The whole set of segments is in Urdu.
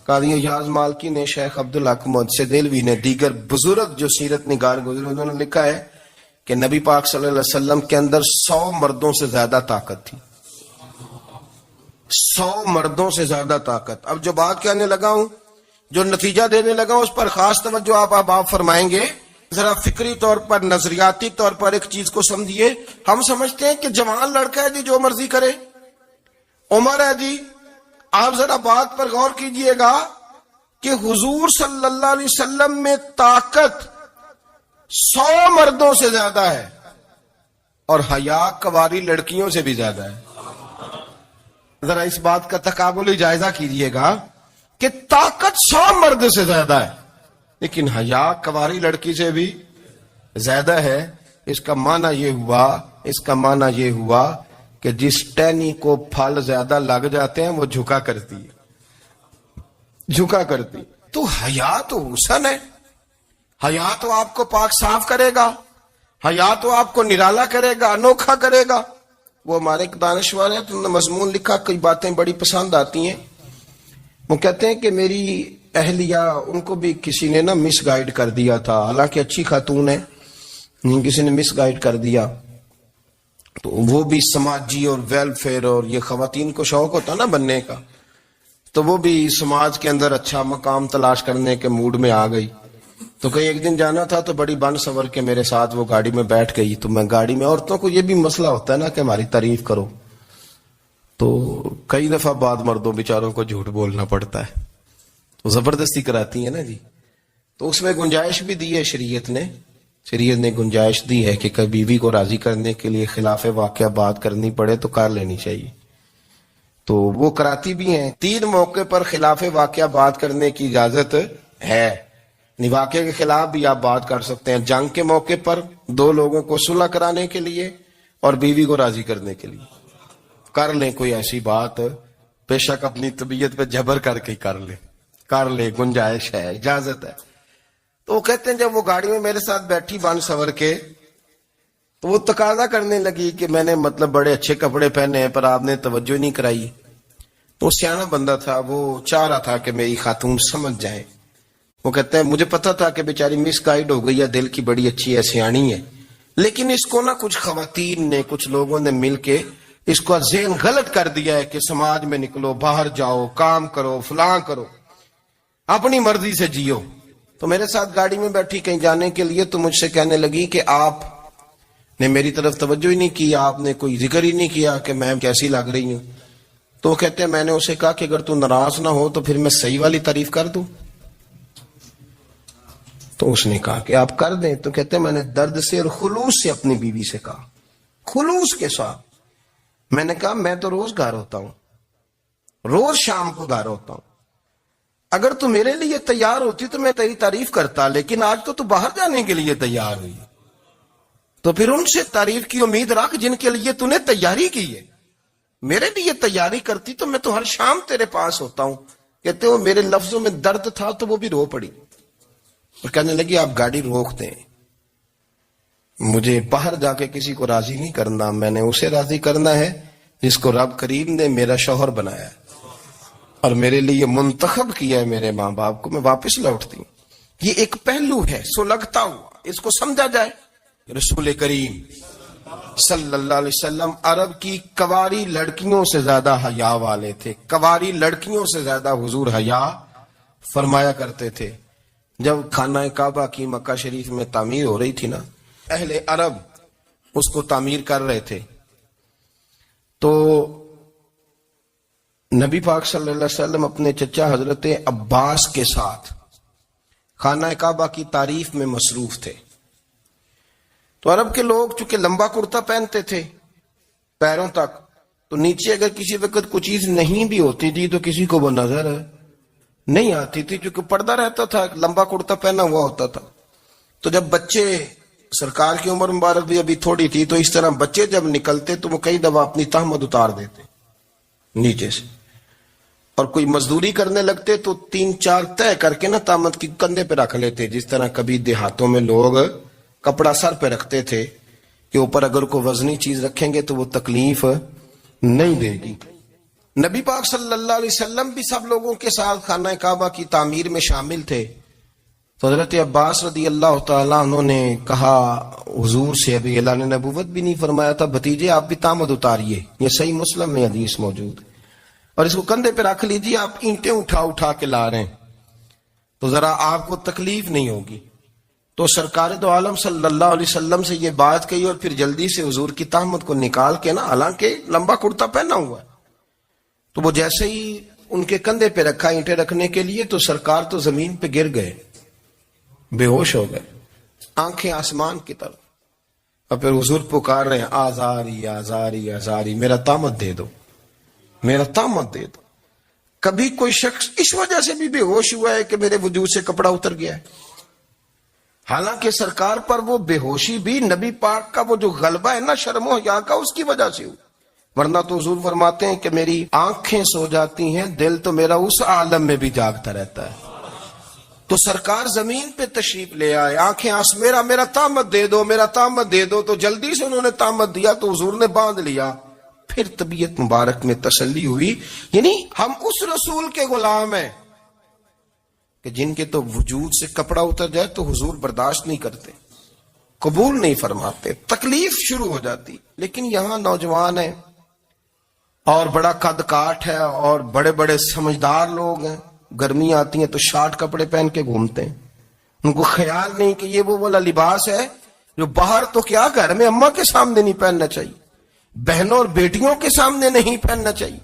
قاضی اعجاز مالکی نے، شیخ عبدالحق محدث دہلوی نے، دیگر بزرگ جو سیرت نگار گزرے انہوں نے لکھا ہے کہ نبی پاک صلی اللہ علیہ وسلم کے اندر 100 مردوں سے زیادہ طاقت تھی. 100 مردوں سے زیادہ طاقت. اب جو بات کہنے لگا ہوں، جو نتیجہ دینے لگا ہوں، اس پر خاص توجہ آپ فرمائیں گے. ذرا فکری طور پر، نظریاتی طور پر ایک چیز کو سمجھیے. ہم سمجھتے ہیں کہ جوان لڑکا ہے جی جو مرضی کرے، عمر ہے جی. آپ ذرا بات پر غور کیجئے گا کہ حضور صلی اللہ علیہ وسلم میں طاقت 100 مردوں سے زیادہ ہے اور حیا کواری لڑکیوں سے بھی زیادہ ہے. ذرا اس بات کا تقابلی جائزہ کیجئے گا کہ طاقت 100 مرد سے زیادہ ہے لیکن حیا کواری لڑکی سے بھی زیادہ ہے. اس کا معنی یہ ہوا کہ جس ٹہنی کو پھل زیادہ لگ جاتے ہیں وہ جھکا کرتی. تو حیا تو حسن ہے. حیا تو آپ کو پاک صاف کرے گا، حیا تو آپ کو نرالا کرے گا، انوکھا کرے گا. وہ ہمارے ایک دانشور ہیں، انہوں نے مضمون لکھا، کئی باتیں بڑی پسند آتی ہیں. وہ کہتے ہیں کہ میری اہلیہ، ان کو بھی کسی نے مس گائیڈ کر دیا تھا، حالانکہ اچھی خاتون ہے، کسی نے مس گائیڈ کر دیا. تو وہ بھی سماجی اور ویلفیئر اور یہ خواتین کو شوق ہوتا نا بننے کا، تو وہ بھی سماج کے اندر اچھا مقام تلاش کرنے کے موڈ میں آ گئی. تو کہیں ایک دن جانا تھا تو بڑی بن سور کے میرے ساتھ وہ گاڑی میں بیٹھ گئی. تو میں گاڑی میں، عورتوں کو یہ بھی مسئلہ ہوتا ہے نا کہ ہماری تعریف کرو، تو کئی دفعہ بعد مردوں بیچاروں کو جھوٹ بولنا پڑتا ہے، تو زبردستی کراتی ہیں نا جی. تو اس میں گنجائش بھی دی ہے شریعت نے گنجائش دی ہے کہ کبھی بیوی کو راضی کرنے کے لیے خلاف واقعہ بات کرنی پڑے تو کر لینی چاہیے. تو وہ کراتی بھی ہیں. 3 موقع پر خلاف واقعہ بات کرنے کی اجازت ہے. واقعے کے خلاف بھی آپ بات کر سکتے ہیں. جنگ کے موقع پر 2 لوگوں کو صلح کرانے کے لیے اور بیوی کو راضی کرنے کے لیے کر لیں کوئی ایسی بات، بے شک اپنی طبیعت پہ جبر کر کے کر لیں، گنجائش ہے، اجازت ہے. تو وہ کہتے ہیں جب وہ گاڑی میں میرے ساتھ بیٹھی بن سور کے، تو وہ تقاضا کرنے لگی کہ میں نے بڑے اچھے کپڑے پہنے ہیں پر آپ نے توجہ نہیں کرائی. تو سیانا بندہ تھا، وہ چاہ رہا تھا کہ میری خاتون سمجھ جائے. وہ کہتے ہیں مجھے پتا تھا کہ بیچاری مس گائیڈ ہو گئی ہے، دل کی بڑی اچھی ہے، سیانی ہے، لیکن اس کو کچھ خواتین نے، کچھ لوگوں نے مل کے اس کو ذہن غلط کر دیا ہے کہ سماج میں نکلو، باہر جاؤ، کام کرو، فلاں کرو، اپنی مرضی سے جیو. تو میرے ساتھ گاڑی میں بیٹھی کہیں جانے کے لیے، تو مجھ سے کہنے لگی کہ آپ نے میری طرف توجہ ہی نہیں کی، آپ نے کوئی ذکر ہی نہیں کیا کہ میں کیسی لگ رہی ہوں. تو کہتے ہیں میں نے اسے کہا کہ اگر تو ناراض نہ ہو تو پھر میں صحیح والی تعریف کر دوں. تو اس نے کہا کہ آپ کر دیں. تو کہتے ہیں میں نے درد سے اور خلوص سے اپنی بیوی سے کہا، خلوص کے ساتھ. میں نے کہا میں تو روز گھر ہوتا ہوں، روز شام کو گھر ہوتا ہوں. اگر تو میرے لیے تیار ہوتی تو میں تیری تعریف کرتا، لیکن آج تو باہر جانے کے لیے تیار ہوئی، تو پھر ان سے تعریف کی امید رکھ جن کے لیے تو نے تیاری کی ہے. میرے لیے تیاری کرتی تو میں تو ہر شام تیرے پاس ہوتا ہوں. کہتے ہو میرے لفظوں میں درد تھا تو وہ بھی رو پڑی اور کہنے لگی آپ گاڑی روک دیں، مجھے باہر جا کے کسی کو راضی نہیں کرنا، میں نے اسے راضی کرنا ہے جس کو رب کریم نے میرا شوہر بنایا ہے اور میرے لیے منتخب کیا ہے میرے ماں باپ کو. میں واپس لوٹتی ہوں. یہ ایک پہلو ہے سلگتا ہوا، اس کو سمجھا جائے. رسول کریم صلی اللہ علیہ وسلم عرب کی کواری لڑکیوں سے زیادہ حیا والے تھے. کواری لڑکیوں سے زیادہ حضور حیا فرمایا کرتے تھے. جب خانہ کعبہ کی مکہ شریف میں تعمیر ہو رہی تھی نا، اہل عرب اس کو تعمیر کر رہے تھے، تو نبی پاک صلی اللہ علیہ وسلم اپنے چچا حضرت عباس کے ساتھ خانہ کعبہ کی تعریف میں مصروف تھے. تو عرب کے لوگ چونکہ لمبا کرتا پہنتے تھے پیروں تک، تو نیچے اگر کسی وقت کوئی چیز نہیں بھی ہوتی تھی تو کسی کو وہ نظر نہیں آتی تھی، چونکہ پردہ رہتا تھا، لمبا کرتا پہنا ہوا ہوتا تھا. تو جب بچے، سرکار کی عمر مبارک بھی ابھی تھوڑی تھی، تو اس طرح بچے جب نکلتے تو وہ کئی دفعہ اپنی تہمت اتار دیتے نیچے سے، اور کوئی مزدوری کرنے لگتے تو 3-4 طے کر کے تہمت کی کندھے پہ رکھ لیتے. جس طرح کبھی دیہاتوں میں لوگ کپڑا سر پہ رکھتے تھے کہ اوپر اگر کوئی وزنی چیز رکھیں گے تو وہ تکلیف نہیں دے گی. نبی پاک صلی اللہ علیہ وسلم بھی سب لوگوں کے ساتھ خانہ کعبہ کی تعمیر میں شامل تھے. تو حضرت عباس رضی اللہ تعالیٰ عنہ نے کہا حضور سے، ابھی اعلان نبوت بھی نہیں فرمایا تھا، بھتیجے آپ بھی تامد اتاریے. یہ صحیح مسلم میں حدیث موجود ہے. اور اس کو کندھے پہ رکھ لیجیے، آپ اینٹیں اٹھا اٹھا کے لا رہے ہیں تو ذرا آپ کو تکلیف نہیں ہوگی. تو سرکار دو عالم صلی اللہ علیہ وسلم سے یہ بات کہی اور پھر جلدی سے حضور کی تہمت کو نکال کے نا، حالانکہ لمبا کرتا پہنا ہوا ہے، تو وہ جیسے ہی ان کے کندھے پہ رکھا اینٹیں رکھنے کے لیے تو سرکار تو زمین پہ گر گئے، بے ہوش ہو گئے، آنکھیں آسمان کی طرف. اور پھر حضور پکار رہے ہیں آزاری آزاری آزاری، میرا تامت دے دو، میرا تامت دے دو. کبھی کوئی شخص اس وجہ سے بھی بے ہوش ہوا ہے کہ میرے وجود سے کپڑا اتر گیا ہے؟ حالانکہ سرکار پر وہ بے ہوشی بھی نبی پاک کا وہ جو غلبہ ہے نا شرم و حیا کا، اس کی وجہ سے ہوئی. ورنہ تو حضور فرماتے ہیں کہ میری آنکھیں سو جاتی ہیں، دل تو میرا اس عالم میں بھی جاگتا رہتا ہے. تو سرکار زمین پہ تشریف لے آئے، آنکھیں میرا تامت دے دو، میرا تامت دے دو. تو جلدی سے انہوں نے تامت دیا تو حضور نے باندھ لیا. پھر طبیعت مبارک میں تسلی ہوئی. یعنی ہم اس رسول کے غلام ہیں کہ جن کے تو وجود سے کپڑا اتر جائے تو حضور برداشت نہیں کرتے، قبول نہیں فرماتے، تکلیف شروع ہو جاتی. لیکن یہاں نوجوان ہیں اور بڑا قد کاٹ ہے اور بڑے بڑے سمجھدار لوگ ہیں، گرمی آتی ہیں تو شارٹ کپڑے پہن کے گھومتے ہیں. ان کو خیال نہیں کہ یہ وہ والا لباس ہے جو باہر تو کیا گھر میں اماں کے سامنے نہیں پہننا چاہیے، بہنوں اور بیٹیوں کے سامنے نہیں پہننا چاہیے.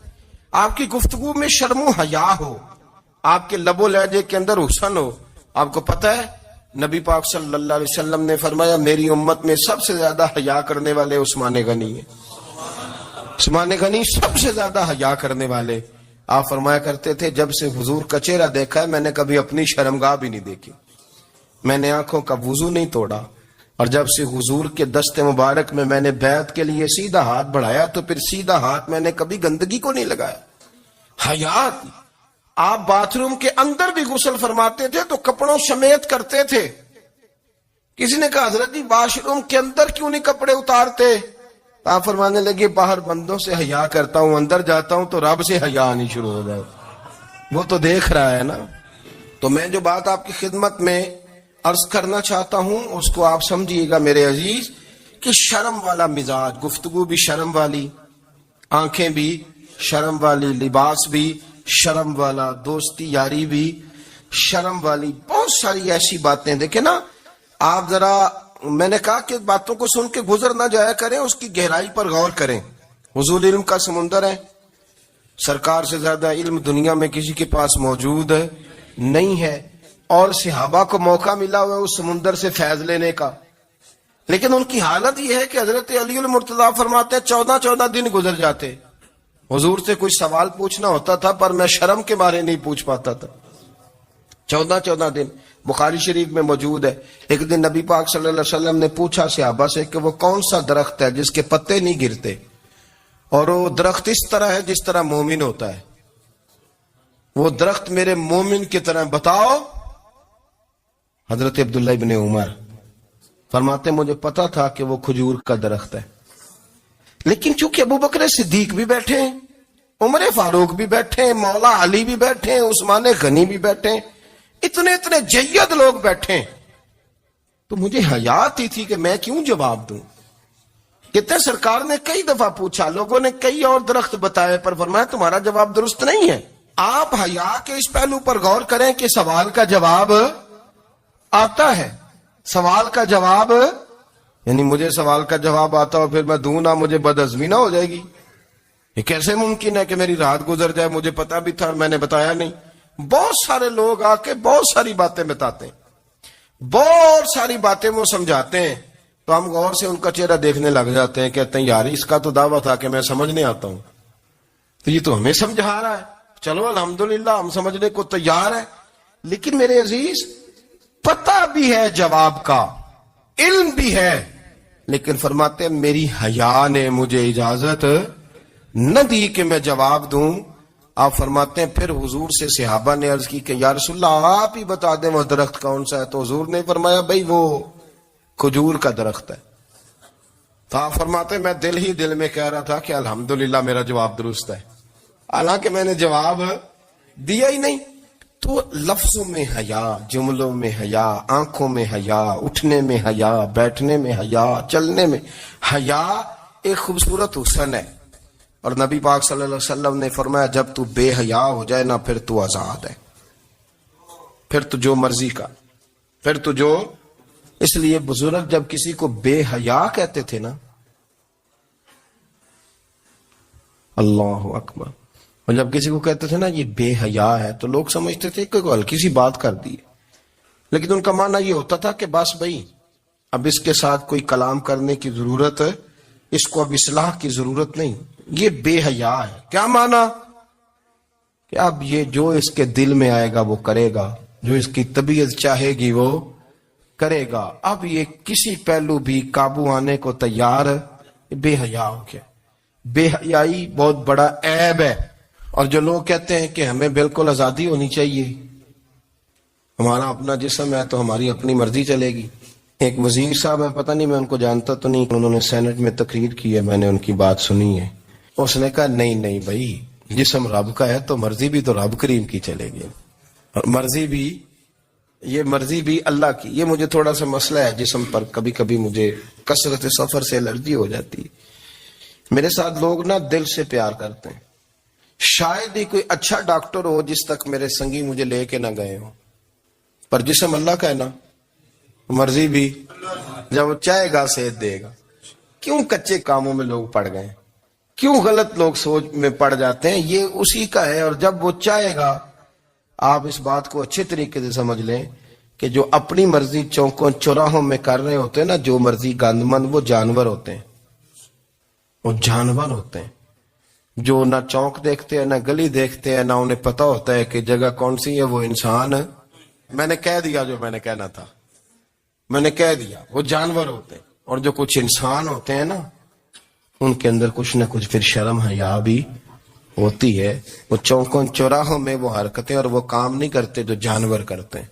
آپ کی گفتگو میں شرم و حیا ہو، آپ کے لب و لہجے کے اندر حسن ہو. آپ کو پتہ ہے نبی پاک صلی اللہ علیہ وسلم نے فرمایا میری امت میں سب سے زیادہ حیا کرنے والے عثمان غنی ہیں. عثمان غنی سب سے زیادہ حیا کرنے والے. آپ فرمایا کرتے تھے جب سے حضور کا چہرہ دیکھا ہے میں نے کبھی اپنی شرمگاہ بھی نہیں دیکھی، میں نے آنکھوں کا وضو نہیں توڑا، اور جب سے حضور کے دست مبارک میں نے بیعت کے لیے سیدھا ہاتھ بڑھایا تو پھر سیدھا ہاتھ میں نے کبھی گندگی کو نہیں لگایا. حیات. آپ باتھ روم کے اندر بھی غسل فرماتے تھے تو کپڑوں سمیت کرتے تھے. کسی نے کہا حضرت جی واش روم کے اندر کیوں نہیں کپڑے اتارتے؟ آپ فرمانے لگے باہر بندوں سے حیا کرتا ہوں، اندر جاتا ہوں تو رب سے حیا آنی شروع ہو جائے، وہ تو دیکھ رہا ہے نا. تو میں جو بات آپ کی خدمت میں عرض کرنا چاہتا ہوں اس کو آپ سمجھیے گا میرے عزیز، کہ شرم والا مزاج، گفتگو بھی شرم والی، آنکھیں بھی شرم والی، لباس بھی شرم والا، دوستی یاری بھی شرم والی، بہت ساری ایسی باتیں. دیکھیں نا آپ ذرا، میں نے کہا کہ باتوں کو سن کے گزر نہ جایا کریں، اس کی گہرائی پر غور کریں. حضور علم کا سمندر ہے، سرکار سے زیادہ علم دنیا میں کسی کے پاس موجود نہیں ہے، اور صحابہ کو موقع ملا ہوا ہے اس سمندر سے فیض لینے کا. لیکن ان کی حالت یہ ہے کہ حضرت علی المرتضیٰ فرماتے ہیں 14 دن گزر جاتے، حضور سے کوئی سوال پوچھنا ہوتا تھا پر میں شرم کے بارے نہیں پوچھ پاتا تھا. 14 دن بخاری شریف میں موجود ہے. ایک دن نبی پاک صلی اللہ علیہ وسلم نے پوچھا صحابہ سے کہ وہ کون سا درخت ہے جس کے پتے نہیں گرتے، اور وہ درخت اس طرح ہے جس طرح مومن ہوتا ہے، وہ درخت میرے مومن کی طرح بتاؤ. حضرت عبداللہ ابن عمر فرماتے مجھے پتا تھا کہ وہ کھجور کا درخت ہے، لیکن چونکہ ابو بکر صدیق بھی بیٹھے ہیں، عمر فاروق بھی بیٹھے ہیں، مولا علی بھی بیٹھے ہیں، عثمان غنی بھی بیٹھے ہیں، اتنے جید لوگ بیٹھے ہیں، تو مجھے حیا آتی تھی کہ میں کیوں جواب دوں. کہتے ہیں سرکار نے کئی دفعہ پوچھا، لوگوں نے کئی اور درخت بتائے، پر فرمایا تمہارا جواب درست نہیں ہے. آپ حیا کے اس پہلو پر غور کریں کہ سوال کا جواب آتا ہے. سوال کا جواب، یعنی مجھے سوال کا جواب آتا ہو پھر میں دوں نہ، مجھے بدعزمی نہ ہو جائے گی. یہ کیسے ممکن ہے کہ میری رات گزر جائے، مجھے پتا بھی تھا میں نے بتایا نہیں. بہت سارے لوگ آ کے بہت ساری باتیں بتاتے ہیں، بہت ساری باتیں وہ سمجھاتے ہیں، تو ہم غور سے ان کا چہرہ دیکھنے لگ جاتے ہیں، کہتے ہیں یار اس کا تو دعویٰ تھا کہ میں سمجھنے آتا ہوں، تو یہ تو ہمیں سمجھا رہا ہے، چلو الحمدللہ ہم سمجھنے کو تیار ہیں. لیکن میرے عزیز پتہ بھی ہے جواب کا، علم بھی ہے، لیکن فرماتے ہیں میری حیا نے مجھے اجازت نہ دی کہ میں جواب دوں. آپ فرماتے ہیں پھر حضور سے صحابہ نے عرض کی کہ یا رسول اللہ آپ ہی بتا دیں وہ درخت کون سا ہے. تو حضور نے فرمایا بھئی وہ کھجور کا درخت ہے. تو آپ فرماتے ہیں میں دل ہی دل میں کہہ رہا تھا کہ الحمدللہ میرا جواب درست ہے. حالانکہ میں نے جواب دیا ہی نہیں. تو لفظوں میں حیا، جملوں میں حیا، آنکھوں میں حیا، اٹھنے میں حیا، بیٹھنے میں حیا، چلنے میں حیا ایک خوبصورت حسن ہے. اور نبی پاک صلی اللہ علیہ وسلم نے فرمایا جب تو بے حیا ہو جائے نا پھر تو آزاد ہے، پھر تو جو مرضی کا، پھر تو جو. اس لیے بزرگ جب کسی کو بے حیا کہتے تھے نا، اللہ اکبر، اور جب کسی کو کہتے تھے نا یہ بے حیا ہے تو لوگ سمجھتے تھے کہ کوئی ہلکی سی بات کر دی، لیکن ان کا معنی یہ ہوتا تھا کہ بس بھائی اب اس کے ساتھ کوئی کلام کرنے کی ضرورت ہے، اس کو اب اصلاح کی ضرورت نہیں، یہ بے حیا ہے. کیا معنی؟ کہ اب یہ جو اس کے دل میں آئے گا وہ کرے گا، جو اس کی طبیعت چاہے گی وہ کرے گا، اب یہ کسی پہلو بھی قابو آنے کو تیار ہے. بے حیا ہو گیا. بے حیائی بہت بڑا عیب ہے. اور جو لوگ کہتے ہیں کہ ہمیں بالکل آزادی ہونی چاہیے، ہمارا اپنا جسم ہے تو ہماری اپنی مرضی چلے گی. ایک وزیر صاحب ہے، پتہ نہیں میں ان کو جانتا تو نہیں، انہوں نے سینٹ میں تقریر کی ہے، میں نے ان کی بات سنی ہے. اس نے کہا نہیں نہیں بھائی، جسم رب کا ہے تو مرضی بھی تو رب کریم کی چلے گی، اور مرضی بھی یہ مرضی بھی اللہ کی. یہ مجھے تھوڑا سا مسئلہ ہے جسم پر، کبھی کبھی مجھے کثرت سفر سے الرجی ہو جاتی ہے. میرے ساتھ لوگ نا دل سے پیار کرتے ہیں. شاید ہی کوئی اچھا ڈاکٹر ہو جس تک میرے سنگی مجھے لے کے نہ گئے ہو، پر جسم اللہ کا ہے نا، مرضی بھی جب وہ چاہے گا صحت دے گا. کیوں کچے کاموں میں لوگ پڑ گئے، کیوں غلط لوگ سوچ میں پڑ جاتے ہیں؟ یہ اسی کا ہے. اور جب وہ چاہے گا، آپ اس بات کو اچھے طریقے سے سمجھ لیں کہ جو اپنی مرضی چوکوں چوراہوں میں کر رہے ہوتے ہیں نا، جو مرضی گندمند، وہ جانور ہوتے ہیں، وہ جانور ہوتے ہیں جو نہ چوک دیکھتے ہیں نہ گلی دیکھتے ہیں، نہ انہیں پتا ہوتا ہے کہ جگہ کون سی ہے. وہ انسان، میں نے کہہ دیا جو میں نے کہنا تھا، میں نے کہہ دیا، وہ جانور ہوتے ہیں. اور جو کچھ انسان ہوتے ہیں نا، ان کے اندر کچھ نہ کچھ پھر شرم حیا بھی ہوتی ہے. وہ چوکوں چوراہوں میں وہ حرکتیں اور وہ کام نہیں کرتے جو جانور کرتے ہیں.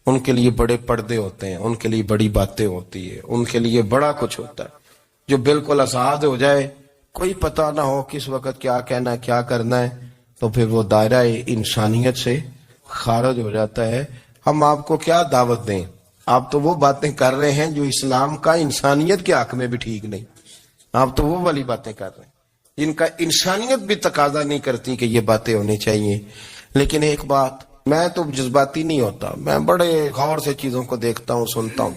ان کے لیے بڑے پردے ہوتے ہیں، ان کے لیے بڑی باتیں ہوتی ہے، ان کے لیے بڑا کچھ ہوتا ہے. جو بالکل آزاد ہو جائے، کوئی پتہ نہ ہو کس وقت کیا کہنا ہے کیا کرنا ہے، تو پھر وہ دائرہ انسانیت سے خارج ہو جاتا ہے. ہم آپ کو کیا دعوت دیں؟ آپ تو وہ باتیں کر رہے ہیں جو اسلام کا انسانیت کے حق میں بھی ٹھیک نہیں. آپ تو وہ والی باتیں کر رہے ہیں جن کا انسانیت بھی تقاضا نہیں کرتی کہ یہ باتیں ہونی چاہیے. لیکن ایک بات، میں تو جذباتی نہیں ہوتا، میں بڑے غور سے چیزوں کو دیکھتا ہوں، سنتا ہوں.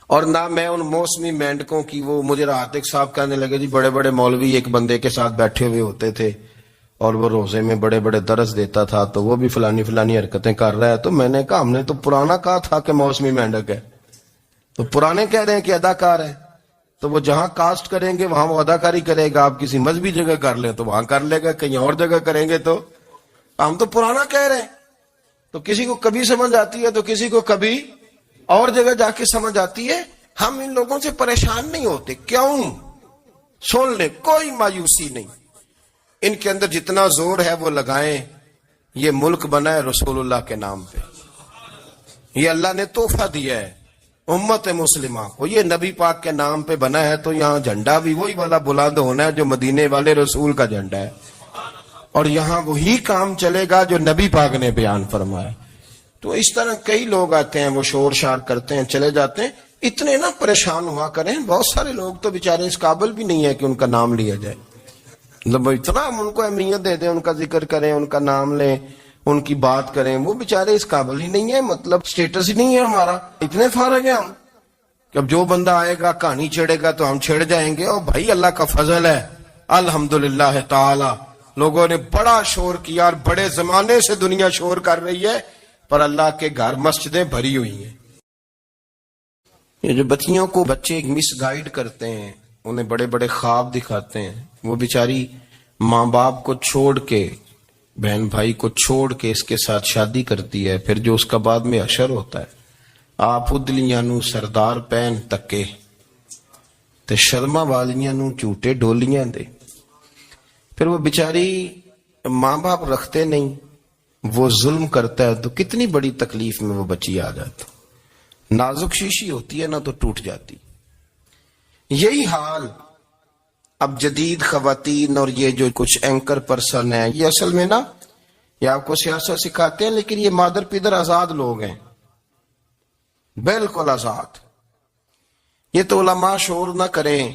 اور نہ میں ان موسمی مینڈکوں کی، وہ مجھے عاتق صاحب کہنے لگے جی بڑے بڑے مولوی ایک بندے کے ساتھ بیٹھے ہوئے ہوتے تھے اور وہ روزے میں بڑے بڑے درس دیتا تھا تو وہ بھی فلانی فلانی حرکتیں کر رہا ہے. تو میں نے کہا ہم نے تو پرانا کہا تھا کہ موسمی مینڈک ہے، تو پرانے کہہ رہے ہیں کہ اداکار ہے، تو وہ جہاں کاسٹ کریں گے وہاں وہ اداکاری کرے گا. آپ کسی مذہبی جگہ کر لیں تو وہاں کر لے گا، کہیں اور جگہ کریں گے تو ہم تو پرانا کہہ رہے ہیں. تو کسی کو کبھی سمجھ آتی ہے تو کسی کو کبھی اور جگہ جا کے سمجھ آتی ہے. ہم ان لوگوں سے پریشان نہیں ہوتے. کیوں؟ سن لیں، کوئی مایوسی نہیں. ان کے اندر جتنا زور ہے وہ لگائیں. یہ ملک بنا ہے رسول اللہ کے نام پہ، یہ اللہ نے تحفہ دیا ہے امت مسلمہ کو. یہ نبی پاک کے نام پہ بنا ہے تو یہاں جھنڈا بھی وہی والا بلند ہونا ہے جو مدینے والے رسول کا جھنڈا ہے، اور یہاں وہی کام چلے گا جو نبی پاک نے بیان فرمایا. تو اس طرح کئی لوگ آتے ہیں، وہ شور شار کرتے ہیں، چلے جاتے ہیں. اتنے نہ پریشان ہوا کریں. بہت سارے لوگ تو بیچارے اس قابل بھی نہیں ہے کہ ان کا نام لیا جائے. مطلب اتنا ہم ان کو اہمیت دے دیں، ان کا ذکر کریں، ان کا نام لیں، ان کی بات کریں، وہ بیچارے اس قابل ہی نہیں ہے. مطلب سٹیٹس ہی نہیں ہے ہمارا. اتنے فارغ ہیں ہم کہ اب جو بندہ آئے گا کہانی چھیڑے گا تو ہم چھیڑ جائیں گے. اور بھائی اللہ کا فضل ہے الحمدللہ تعالی، لوگوں نے بڑا شور کیا اور بڑے زمانے سے دنیا شور کر رہی ہے، پر اللہ کے گھر مسجدیں بھری ہوئی ہیں. یہ جو بچیوں کو بچے مس گائیڈ کرتے ہیں، انہیں بڑے بڑے خواب دکھاتے ہیں، وہ بیچاری ماں باپ کو چھوڑ کے، بہن بھائی کو چھوڑ کے اس کے ساتھ شادی کرتی ہے. پھر جو اس کا بعد میں حشر ہوتا ہے، آپ ادلیاں نو سردار پہن تکے تے شرما والیاں نو جھوٹے ڈولیاں دے. پھر وہ بیچاری ماں باپ رکھتے نہیں، وہ ظلم کرتا ہے تو کتنی بڑی تکلیف میں وہ بچی آ جاتی. نازک شیشی ہوتی ہے نا تو ٹوٹ جاتی. یہی حال اب جدید خواتین اور یہ جو کچھ اینکر پرسن ہیں، یہ اصل میں نا یہ آپ کو سیاست سکھاتے ہیں، لیکن یہ مادر پیدر آزاد لوگ ہیں، بالکل آزاد۔ یہ تو علماء شور نہ کریں،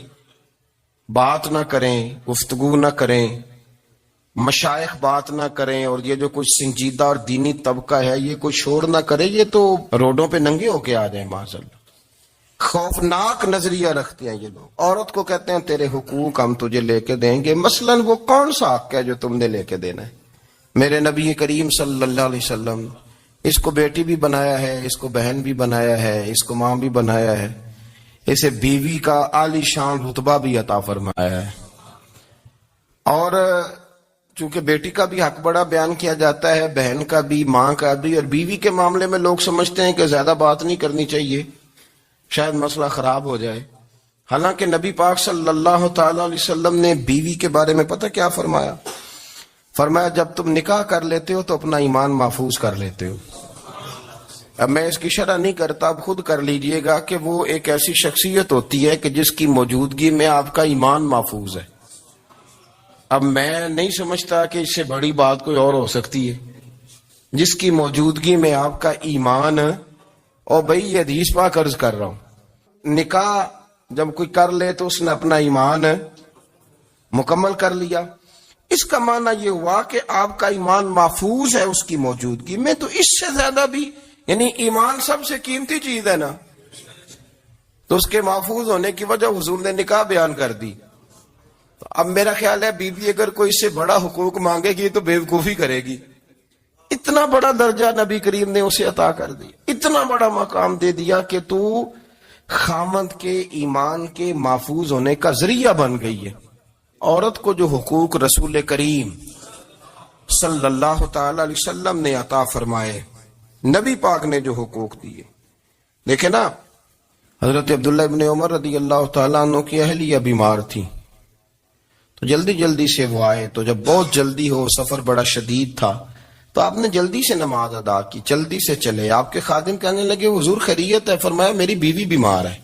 بات نہ کریں، گفتگو نہ کریں، مشائخ بات نہ کریں، اور یہ جو کچھ سنجیدہ اور دینی طبقہ ہے یہ کوئی شور نہ کرے، یہ تو روڈوں پہ ننگے ہو کے آ جائیں معاذاللہ۔ خوفناک نظریہ رکھتے ہیں یہ لوگ۔ عورت کو کہتے ہیں تیرے حقوق ہم تجھے لے کے دیں گے، مثلاً وہ کون سا حق ہے جو تم نے لے کے دینا ہے؟ میرے نبی کریم صلی اللہ علیہ وسلم اس کو بیٹی بھی بنایا ہے، اس کو بہن بھی بنایا ہے، اس کو ماں بھی بنایا ہے، اسے بیوی کا عالی شان رتبہ بھی عطا فرمایا ہے۔ اور چونکہ بیٹی کا بھی حق بڑا بیان کیا جاتا ہے، بہن کا بھی، ماں کا بھی، اور بیوی کے معاملے میں لوگ سمجھتے ہیں کہ زیادہ بات نہیں کرنی چاہیے، شاید مسئلہ خراب ہو جائے۔ حالانکہ نبی پاک صلی اللہ تعالی علیہ وسلم نے بیوی کے بارے میں پتہ کیا فرمایا؟ فرمایا جب تم نکاح کر لیتے ہو تو اپنا ایمان محفوظ کر لیتے ہو۔ اب میں اس کی شرح نہیں کرتا، اب خود کر لیجئے گا کہ وہ ایک ایسی شخصیت ہوتی ہے کہ جس کی موجودگی میں آپ کا ایمان محفوظ ہے۔ اب میں نہیں سمجھتا کہ اس سے بڑی بات کوئی اور ہو سکتی ہے، جس کی موجودگی میں آپ کا ایمان، اور بھئی یہ حدیث پاک عرض کر رہا ہوں، نکاح جب کوئی کر لے تو اس نے اپنا ایمان مکمل کر لیا۔ اس کا معنی یہ ہوا کہ آپ کا ایمان محفوظ ہے اس کی موجودگی میں، تو اس سے زیادہ بھی، یعنی ایمان سب سے قیمتی چیز ہے نا، تو اس کے محفوظ ہونے کی وجہ حضور نے نکاح بیان کر دی۔ تو اب میرا خیال ہے بیوی اگر کوئی اس سے بڑا حقوق مانگے گی تو بیوقوفی کرے گی۔ اتنا بڑا درجہ نبی کریم نے اسے عطا کر دیا، اتنا بڑا مقام دے دیا کہ تو خامند کے ایمان کے محفوظ ہونے کا ذریعہ بن گئی ہے۔ عورت کو جو حقوق رسول کریم صلی اللہ تعالی علیہ وسلم نے عطا فرمائے، نبی پاک نے جو حقوق دیے، دیکھیں نا، حضرت عبداللہ ابن عمر رضی اللہ تعالیٰ عنہ کی اہلیہ بیمار تھی، تو جلدی جلدی سے وہ آئے، تو جب بہت جلدی ہو، سفر بڑا شدید تھا، تو آپ نے جلدی سے نماز ادا کی، جلدی سے چلے۔ آپ کے خادم کہنے لگے حضور خیریت ہے؟ فرمایا میری بیوی بیمار ہے۔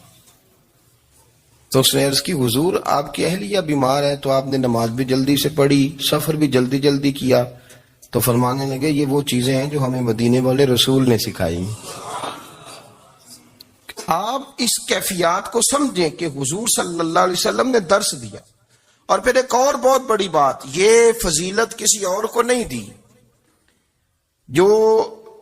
تو اس نے عرض کی حضور آپ کی اہلیہ بیمار ہے، تو آپ نے نماز بھی جلدی سے پڑھی، سفر بھی جلدی جلدی کیا۔ تو فرمانے لگے یہ وہ چیزیں ہیں جو ہمیں مدینے والے رسول نے سکھائی۔ آپ اس کیفیات کو سمجھیں کہ حضور صلی اللہ علیہ وسلم نے درس دیا۔ اور پھر ایک اور بہت بڑی بات، یہ فضیلت کسی اور کو نہیں دی، جو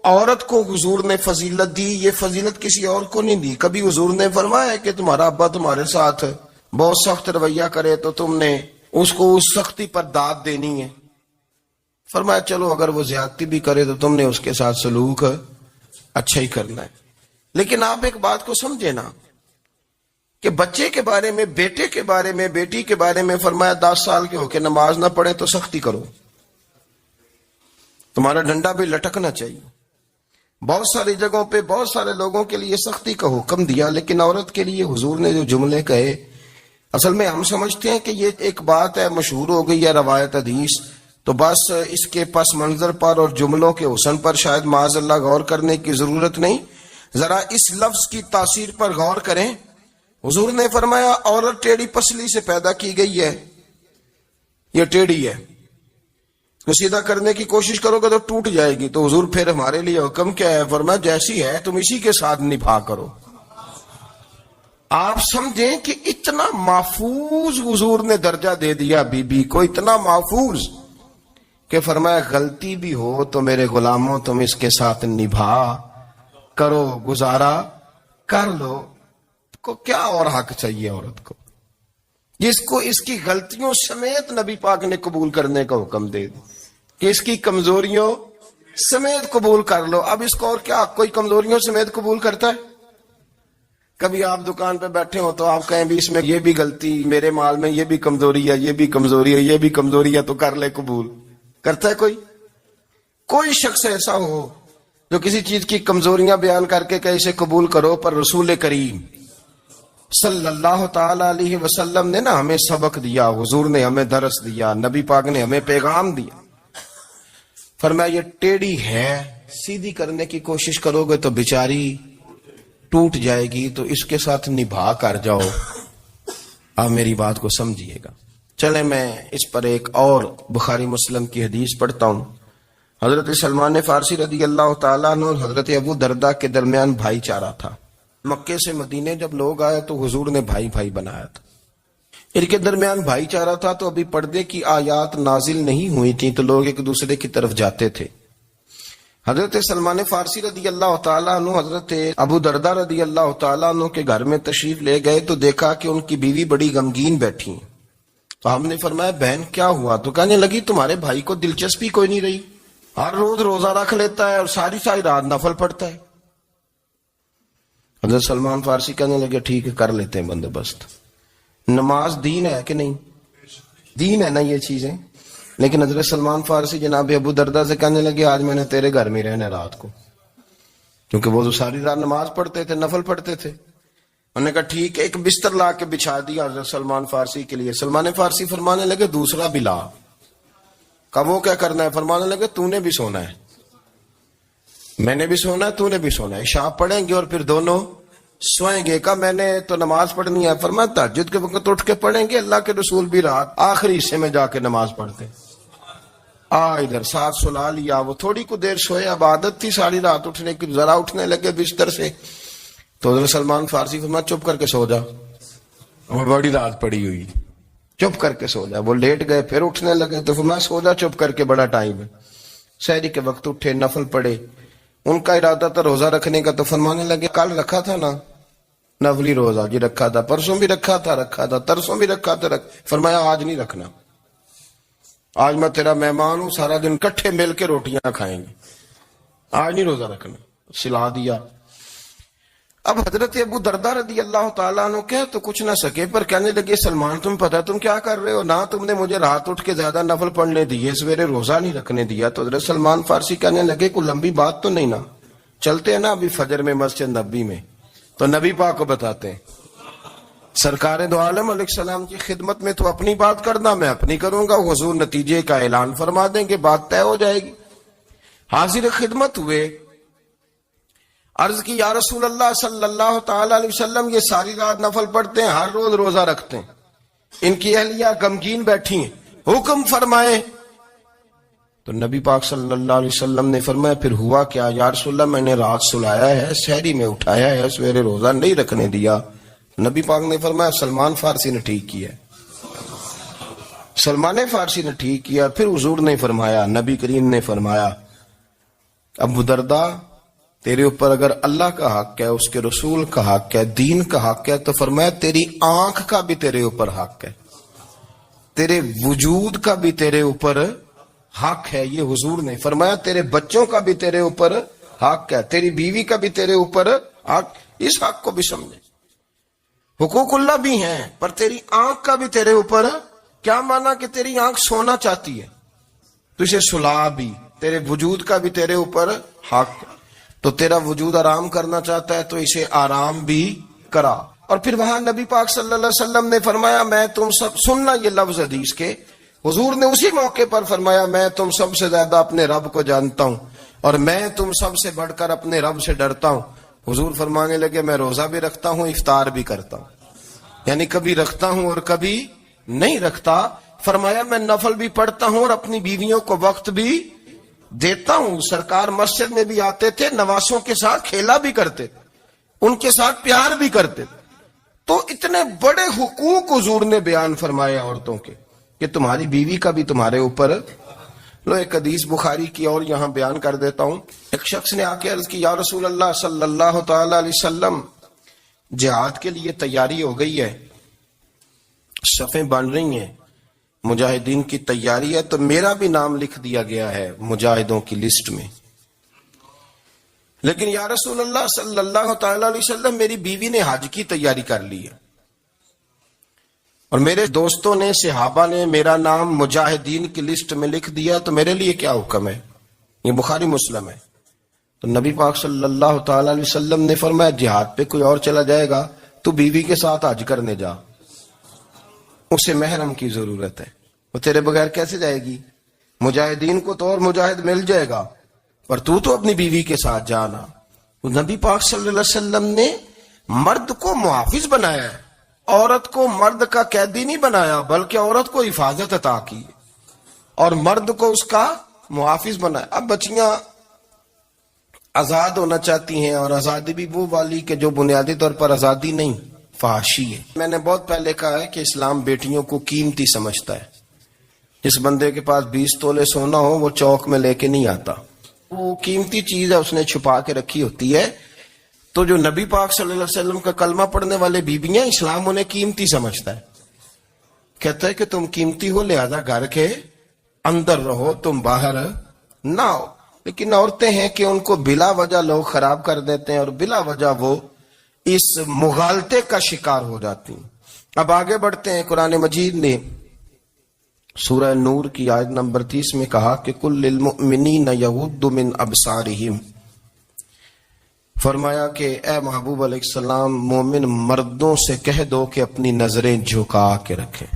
عورت کو حضور نے فضیلت دی، یہ فضیلت کسی اور کو نہیں دی۔ کبھی حضور نے فرمایا کہ تمہارا ابا تمہارے ساتھ بہت سخت رویہ کرے تو تم نے اس کو اس سختی پر داد دینی ہے؟ فرمایا چلو اگر وہ زیادتی بھی کرے تو تم نے اس کے ساتھ سلوک اچھا ہی کرنا ہے۔ لیکن آپ ایک بات کو سمجھے نا کہ بچے کے بارے میں، بیٹے کے بارے میں، بیٹی کے بارے میں فرمایا 10 سال کے ہو کے نماز نہ پڑھے تو سختی کرو، تمہارا ڈنڈا بھی لٹکنا چاہیے۔ بہت ساری جگہوں پہ بہت سارے لوگوں کے لیے سختی کا حکم دیا، لیکن عورت کے لیے حضور نے جو جملے کہے، اصل میں ہم سمجھتے ہیں کہ یہ ایک بات ہے، مشہور ہو گئی ہے روایت حدیث، تو بس اس کے پس منظر پر اور جملوں کے حسن پر شاید معاذ اللہ غور کرنے کی ضرورت نہیں۔ ذرا اس لفظ کی تاثیر پر غور کریں۔ حضور نے فرمایا عورت ٹیڑھی پسلی سے پیدا کی گئی ہے، یہ ٹیڑھی ہے، تو سیدھا کرنے کی کوشش کرو گے تو ٹوٹ جائے گی۔ تو حضور پھر ہمارے لیے حکم کیا ہے؟ فرمایا جیسی ہے تم اسی کے ساتھ نبھا کرو۔ آپ سمجھیں کہ اتنا محفوظ حضور نے درجہ دے دیا بی بی کو، اتنا محفوظ کہ فرمایا غلطی بھی ہو تو میرے غلاموں تم اس کے ساتھ نبھا کرو، گزارا کر لو۔ کو کیا اور حق چاہیے عورت کو، جس کو اس کی غلطیوں سمیت نبی پاک نے قبول کرنے کا حکم دے دی کہ اس کی کمزوریوں سمیت قبول کر لو۔ اب اس کو اور کیا، کوئی کمزوریوں سمیت قبول کرتا ہے؟ کبھی آپ دکان پہ بیٹھے ہو تو آپ کہیں بھی اس میں یہ بھی غلطی، میرے مال میں یہ بھی کمزوری ہے، یہ بھی کمزوری ہے، یہ بھی کمزوری ہے، تو کر لے قبول؟ کرتا ہے کوئی؟ کوئی شخص ایسا ہو جو کسی چیز کی کمزوریاں بیان کر کے کہ اسے قبول کرو؟ پر رسول کریم صلی اللہ تعالی علیہ وسلم نے نا ہمیں سبق دیا، حضور نے ہمیں درس دیا، نبی پاک نے ہمیں پیغام دیا۔ فرمایا یہ ٹیڑھی ہے، سیدھی کرنے کی کوشش کرو گے تو بیچاری ٹوٹ جائے گی، تو اس کے ساتھ نبھا کر جاؤ۔ آپ میری بات کو سمجھیے گا. چلے میں اس پر ایک اور بخاری مسلم کی حدیث پڑھتا ہوں. حضرت سلمان فارسی رضی اللہ تعالیٰ عنہ اور حضرت ابو دردہ کے درمیان بھائی چارہ تھا. مکے سے مدینے جب لوگ آئے تو حضور نے بھائی بھائی بنایا تھا. ان کے درمیان بھائی چارہ تھا تو ابھی پردے کی آیات نازل نہیں ہوئی تھی تو لوگ ایک دوسرے کی طرف جاتے تھے. حضرت سلمان فارسی رضی اللہ تعالیٰ عنہ حضرت ابو دردہ رضی اللہ تعالیٰ عنہ کے گھر میں تشریف لے گئے تو دیکھا کہ ان کی بیوی بڑی غمگین بیٹھی. تو ہم نے فرمایا بہن کیا ہوا؟ تو کہنے لگی تمہارے بھائی کو دلچسپی کوئی نہیں رہی، ہر روز روزہ رکھ لیتا ہے اور ساری رات نفل پڑھتا ہے. حضرت سلمان فارسی کہنے لگے ٹھیک ہے کر لیتے ہیں بندوبست. نماز دین ہے کہ نہیں؟ دین ہے نا یہ چیزیں. لیکن حضرت سلمان فارسی جناب ابو دردہ سے کہنے لگے آج میں نے تیرے گھر میں رہنا رات کو، کیونکہ وہ تو ساری رات نماز پڑھتے تھے، نفل پڑھتے تھے. انہوں نے کہا ٹھیک ہے. ایک بستر لا کے بچھا دیا حضرت سلمان فارسی کے لیے. سلمان فارسی فرمانے لگے دوسرا بھی لا. کہا وہ کیا کرنا ہے؟ فرمانے لگے تو نے بھی سونا ہے، میں نے بھی سونا ہے، تو نے بھی سونا ہے. عشاء پڑھیں گے اور پھر دونوں سوئیں گے. کہا میں نے تو نماز پڑھنی ہے. فرمایا تہجد کے وقت اٹھ کے پڑھیں گے. اللہ کے رسول بھی رات آخری حصے میں جا کے نماز پڑھتے. ادھر ساتھ سلا لیا. وہ تھوڑی کو دیر سوئے، اب عادت تھی ساری رات اٹھنے کی. ذرا اٹھنے لگے بستر سے تو حضرت سلمان فارسی فرمایا چپ کر کے سو جا، اور بڑی رات پڑی ہوئی، چپ کر کے سو جا. وہ لیٹ گئے، پھر اٹھنے لگے تو فرمایا سو جا چپ کر کے، بڑا ٹائم ہے. سحری کے وقت اٹھے، نفل پڑھے. ان کا ارادہ تھا روزہ رکھنے کا تو فرمانے لگے کل رکھا تھا نا نفلی روزہ؟ جی رکھا تھا. پرسوں بھی رکھا تھا، ترسوں بھی رکھا تھا. فرمایا آج نہیں رکھنا، آج میں تیرا مہمان ہوں، سارا دن کٹھے مل کے روٹیاں کھائیں گے، آج نہیں روزہ رکھنا. سلا دیا. اب حضرت ابو دردہ رضی اللہ تعالیٰ عنہ کہہ تو کچھ نہ سکے، پر کہنے لگے سلمان تم پتہ تم کیا کر رہے ہو؟ نہ تم نے مجھے رات اٹھ کے زیادہ نفل پڑھنے دیے، سویرے روزہ نہیں رکھنے دیا. تو حضرت سلمان فارسی کہنے لگے کوئی لمبی بات تو نہیں نا، چلتے ہیں نا ابھی فجر میں مسجد نبی میں تو نبی پاک کو بتاتے ہیں. سرکار دو عالم علیہ السلام کی خدمت میں تو اپنی بات کرنا، میں اپنی کروں گا. حضور نتیجے کا اعلان فرما دیں گے، بات طے ہو جائے گی. حاضر خدمت ہوئے. عرض کی یا رسول اللہ صلی اللہ تعالی علیہ وسلم یہ ساری رات نفل پڑھتے ہیں، ہر روز روزہ رکھتے ہیں، ان کی اہلیہ غمگین بیٹھی ہیں، حکم فرمائے. تو نبی پاک صلی اللہ علیہ وسلم نے فرمایا پھر ہوا کیا؟ یا رسول اللہ میں نے رات سلایا ہے، سحری میں اٹھایا ہے، سویرے روزہ نہیں رکھنے دیا. نبی پاک نے فرمایا سلمان فارسی نے ٹھیک کیا. سلمان فارسی نے ٹھیک کیا. پھر حضور نے فرمایا، نبی کریم نے فرمایا ابو دردہ تیرے اوپر اگر اللہ کا حق ہے، اس کے رسول کا حق ہے، دین کا حق ہے، تو فرمایا تیری آنکھ کا بھی تیرے اوپر حق ہے، تیرے وجود کا بھی تیرے اوپر حق ہے. یہ حضور نے فرمایا تیرے بچوں کا بھی تیرے اوپر حق ہے، تیری بیوی کا بھی تیرے اوپر حق. اس حق کو بھی سمجھے. حقوق اللہ بھی ہیں پر تیری آنکھ کا بھی تیرے اوپر. کیا مانا کہ تیری آنکھ سونا چاہتی ہے تو اسے سلا بھی. تیرے وجود کا بھی تیرے اوپر حق. تو تیرا وجود آرام کرنا چاہتا ہے تو اسے آرام بھی کرا. اور پھر وہاں نبی پاک صلی اللہ علیہ وسلم نے فرمایا میں تم سب سننا یہ لفظ حدیث کے. حضور نے اسی موقع پر فرمایا میں تم سب سے زیادہ اپنے رب کو جانتا ہوں اور میں تم سب سے بڑھ کر اپنے رب سے ڈرتا ہوں. حضور فرمانے لگے میں روزہ بھی رکھتا ہوں، افطار بھی کرتا ہوں، یعنی کبھی رکھتا ہوں اور کبھی نہیں رکھتا. فرمایا میں نفل بھی پڑھتا ہوں اور اپنی بیویوں کو وقت بھی دیتا ہوں. سرکار مسجد میں بھی آتے تھے، نواسوں کے ساتھ کھیلا بھی کرتے تھے، ان کے ساتھ پیار بھی کرتے تھے. تو اتنے بڑے حقوق حضور نے بیان فرمائے عورتوں کے کہ تمہاری بیوی کا بھی تمہارے اوپر. لو ایک حدیث بخاری کی اور یہاں بیان کر دیتا ہوں. ایک شخص نے آ کے عرض کی یا رسول اللہ صلی اللہ تعالی علیہ وسلم جہاد کے لیے تیاری ہو گئی ہے، صفیں بن رہی ہیں، مجاہدین کی تیاری ہے، تو میرا بھی نام لکھ دیا گیا ہے مجاہدوں کی لسٹ میں، لیکن یا رسول اللہ صلی اللہ تعالی علیہ وسلم میری بیوی نے حج کی تیاری کر لی ہے اور میرے دوستوں نے صحابہ نے میرا نام مجاہدین کی لسٹ میں لکھ دیا، تو میرے لیے کیا حکم ہے؟ یہ بخاری مسلم ہے. تو نبی پاک صلی اللہ تعالی علیہ وسلم نے فرمایا جہاد پہ کوئی اور چلا جائے گا تو بیوی کے ساتھ حج کرنے جا، اسے محرم کی ضرورت ہے، وہ تیرے بغیر کیسے جائے گی؟ مجاہدین کو تو اور مجاہد مل جائے گا پر تو اپنی بیوی کے ساتھ جانا. نبی پاک صلی اللہ علیہ وسلم نے مرد کو محافظ بنایا ہے، عورت کو مرد کا قیدی نہیں بنایا بلکہ عورت کو حفاظت عطا کی اور مرد کو اس کا محافظ بنایا. اب بچیاں آزاد ہونا چاہتی ہیں اور آزادی بھی وہ والی کہ جو بنیادی طور پر آزادی نہیں فحاشی ہے. میں نے بہت پہلے کہا ہے کہ اسلام بیٹیوں کو قیمتی سمجھتا ہے. جس بندے کے پاس 20 تولے سونا ہو وہ چوک میں لے کے نہیں آتا, وہ قیمتی چیز ہے, اس نے چھپا کے رکھی ہوتی ہے. تو جو نبی پاک صلی اللہ علیہ وسلم کا کلمہ پڑھنے والے بیویاں, اسلام انہیں قیمتی سمجھتا ہے. کہتا ہے کہ تم قیمتی ہو لہذا گھر کے اندر رہو, تم باہر نہ ہو. لیکن عورتیں ہیں کہ ان کو بلا وجہ لوگ خراب کر دیتے ہیں اور بلا وجہ وہ اس مغالطے کا شکار ہو جاتی ہیں. اب آگے بڑھتے ہیں. قرآن مجید نے سورہ نور کی آیت نمبر 30 میں کہا کہ کل للمؤمنین یغضوا من ابصارہم, فرمایا کہ اے محبوب علیہ السلام مومن مردوں سے کہہ دو کہ اپنی نظریں جھکا کے رکھیں,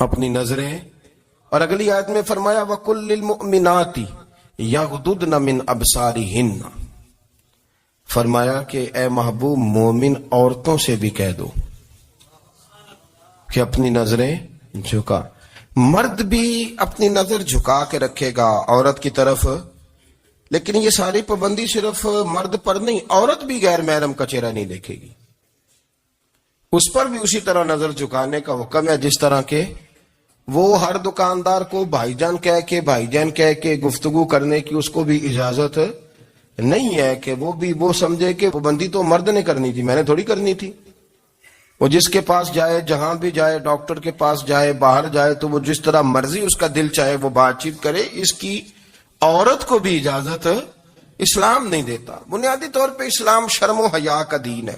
اپنی نظریں. اور اگلی آیت میں فرمایا وَقُلْ لِلْمُؤْمِنَاتِ يَغْضُضْنَ مِنْ أَبْصَارِهِنَّ, فرمایا کہ اے محبوب مومن عورتوں سے بھی کہہ دو کہ اپنی نظریں جھکا. مرد بھی اپنی نظر جھکا کے رکھے گا عورت کی طرف, لیکن یہ ساری پابندی صرف مرد پر نہیں, عورت بھی غیر محرم کا چہرہ نہیں دیکھے گی. اس پر بھی اسی طرح نظر جھکانے کا حکم ہے جس طرح کے وہ ہر دکاندار کو بھائی جان کہہ کے گفتگو کرنے کی اس کو بھی اجازت نہیں ہے کہ وہ سمجھے کہ پابندی تو مرد نے کرنی تھی, میں نے تھوڑی کرنی تھی. وہ جس کے پاس جائے, جہاں بھی جائے, ڈاکٹر کے پاس جائے, باہر جائے, تو وہ جس طرح مرضی اس کا دل چاہے وہ بات چیت کرے. اس کی عورت کو بھی اجازت اسلام نہیں دیتا. بنیادی طور پہ اسلام شرم و حیا کا دین ہے.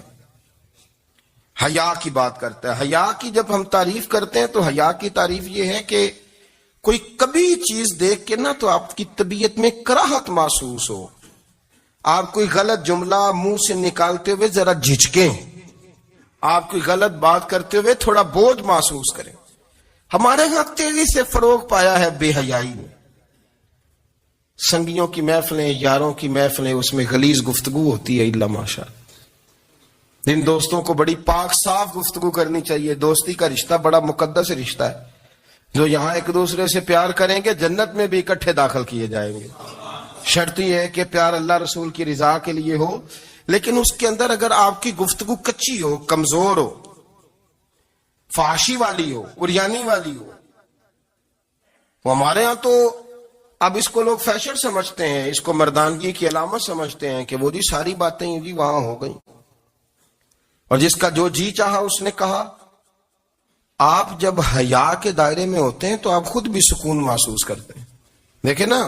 حیا کی بات کرتا ہے. حیا کی جب ہم تعریف کرتے ہیں تو حیا کی تعریف یہ ہے کہ کوئی کبھی چیز دیکھ کے نا تو آپ کی طبیعت میں کراہت محسوس ہو, آپ کوئی غلط جملہ منہ سے نکالتے ہوئے ذرا جھجکیں, آپ کوئی غلط بات کرتے ہوئے تھوڑا بوجھ محسوس کریں. ہمارے ہاں تیزی سے فروغ پایا ہے بے حیائی میں. سنگیوں کی محفلیں, یاروں کی محفلیں, اس میں غلیظ گفتگو ہوتی ہے. الا ماشاء اللہ. ان دوستوں کو بڑی پاک صاف گفتگو کرنی چاہیے. دوستی کا رشتہ بڑا مقدس رشتہ ہے. جو یہاں ایک دوسرے سے پیار کریں گے جنت میں بھی اکٹھے داخل کیے جائیں گے. شرط یہ ہے کہ پیار اللہ رسول کی رضا کے لیے ہو, لیکن اس کے اندر اگر آپ کی گفتگو کچی ہو, کمزور ہو, فحاشی والی ہو, عریانی والی ہو. وہ ہمارے ہاں تو اب اس کو لوگ فیشن سمجھتے ہیں, اس کو مردانگی کی علامت سمجھتے ہیں کہ وہ جی ساری باتیں جی وہاں ہو گئیں, اور جس کا جو جی چاہا اس نے کہا. آپ جب حیا کے دائرے میں ہوتے ہیں تو آپ خود بھی سکون محسوس کرتے ہیں. دیکھیں نا,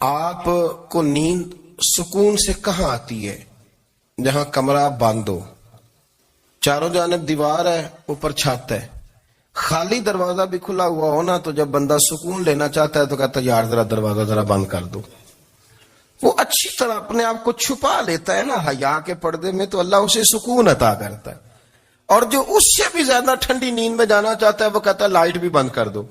آپ کو نیند سکون سے کہاں آتی ہے؟ جہاں کمرہ بند ہو, چاروں جانب دیوار ہے, اوپر چھت ہے, خالی دروازہ بھی کھلا ہوا ہونا تو جب بندہ سکون لینا چاہتا ہے تو کہتا ہے یار ذرا دروازہ ذرا بند کر دو. وہ اچھی طرح اپنے آپ کو چھپا لیتا ہے نا حیا کے پردے میں, تو اللہ اسے سکون عطا کرتا ہے. اور جو اس سے بھی زیادہ ٹھنڈی نیند میں جانا چاہتا ہے وہ کہتا ہے لائٹ بھی بند کر دو.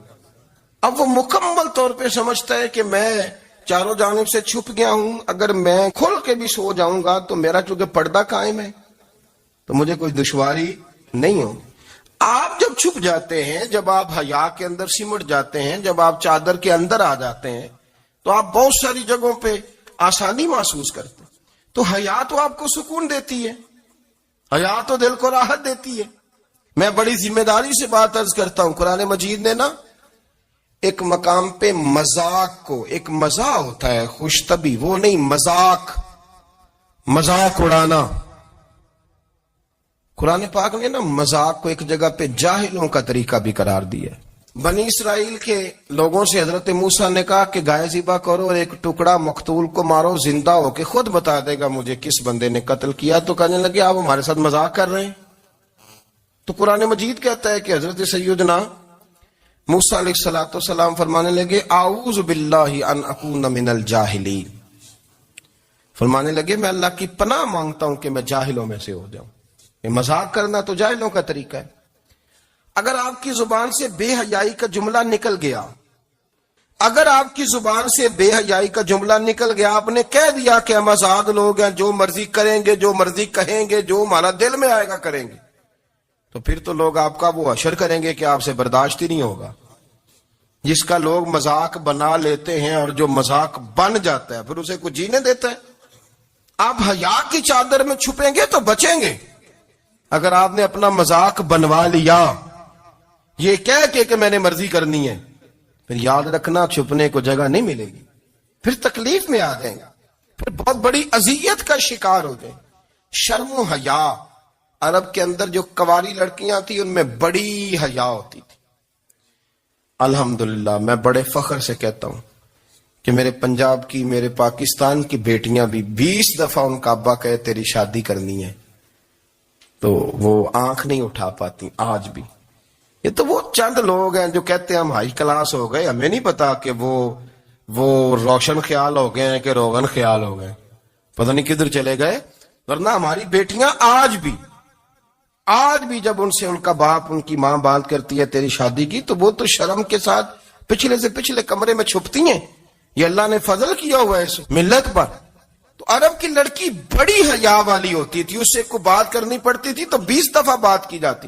اب وہ مکمل طور پہ سمجھتا ہے کہ میں چاروں جانب سے چھپ گیا ہوں, اگر میں کھل کے بھی سو جاؤں گا تو میرا چونکہ پردہ قائم ہے تو مجھے کوئی دشواری نہیں ہوگی. آپ جب چھپ جاتے ہیں, جب آپ حیا کے اندر سمٹ جاتے ہیں, جب آپ چادر کے اندر آ جاتے ہیں تو آپ بہت ساری جگہوں پہ آسانی محسوس کرتے ہیں. تو حیا تو آپ کو سکون دیتی ہے, حیا تو دل کو راحت دیتی ہے. میں بڑی ذمہ داری سے بات عرض کرتا ہوں, قرآن مجید نے نا ایک مقام پہ مذاق کو, ایک مزاح ہوتا ہے خوش طبی, وہ نہیں مذاق اڑانا. قرآن پاک نے نا مذاق کو ایک جگہ پہ جاہلوں کا طریقہ بھی قرار دیا. بنی اسرائیل کے لوگوں سے حضرت موسیٰ نے کہا کہ گائے ذبح کرو اور ایک ٹکڑا مقتول کو مارو, زندہ ہو کے خود بتا دے گا مجھے کس بندے نے قتل کیا. تو کہنے لگے آپ ہمارے ساتھ مذاق کر رہے ہیں. تو قرآن مجید کہتا ہے کہ حضرت سیدنا موسیٰ علیہ السلام فرمانے لگے اعوذ باللہ ان اکون من الجاہلین, فرمانے لگے میں اللہ کی پناہ مانگتا ہوں کہ میں جاہلوں میں سے ہو جاؤں. یہ مذاق کرنا تو جاہلوں کا طریقہ ہے. اگر آپ کی زبان سے بے حیائی کا جملہ نکل گیا, اگر آپ کی زبان سے بے حیائی کا جملہ نکل گیا, آپ نے کہہ دیا کہ ہم آزاد لوگ ہیں, جو مرضی کریں گے, جو مرضی کہیں گے, جو ہمارا دل میں آئے گا کریں گے, تو پھر تو لوگ آپ کا وہ حشر کریں گے کہ آپ سے برداشت ہی نہیں ہوگا. جس کا لوگ مذاق بنا لیتے ہیں اور جو مذاق بن جاتا ہے پھر اسے کوئی جینے دیتا ہے. آپ حیا کی چادر میں چھپیں گے تو بچیں گے. اگر آپ نے اپنا مذاق بنوا لیا یہ کہہ کے کہ میں نے مرضی کرنی ہے، پھر یاد رکھنا چھپنے کو جگہ نہیں ملے گی، پھر تکلیف میں آ جائیں گے، پھر بہت بڑی اذیت کا شکار ہو جائیں. شرم و حیا، عرب کے اندر جو کنواری لڑکیاں تھیں ان میں بڑی حیا ہوتی تھی. الحمدللہ میں بڑے فخر سے کہتا ہوں کہ میرے پنجاب کی، میرے پاکستان کی بیٹیاں بھی 20 دفعہ ان کا ابا کہے تیری شادی کرنی ہے تو وہ آنکھ نہیں اٹھا پاتی آج بھی. یہ تو وہ چند لوگ ہیں جو کہتے ہیں ہم ہائی کلاس ہو گئے، ہمیں نہیں پتا کہ وہ روشن خیال ہو گئے ہیں کہ روغن خیال ہو گئے، پتہ نہیں کدھر چلے گئے. ورنہ ہماری بیٹیاں آج بھی جب ان سے ان کا باپ، ان کی ماں بات کرتی ہے تیری شادی کی تو وہ تو شرم کے ساتھ پچھلے سے پچھلے کمرے میں چھپتی ہیں. یہ اللہ نے فضل کیا ہوا ہے اس ملت پر. تو عرب کی لڑکی بڑی حیا والی ہوتی تھی، اس سے کوئی بات کرنی پڑتی تھی تو 20 دفعہ بات کی جاتی.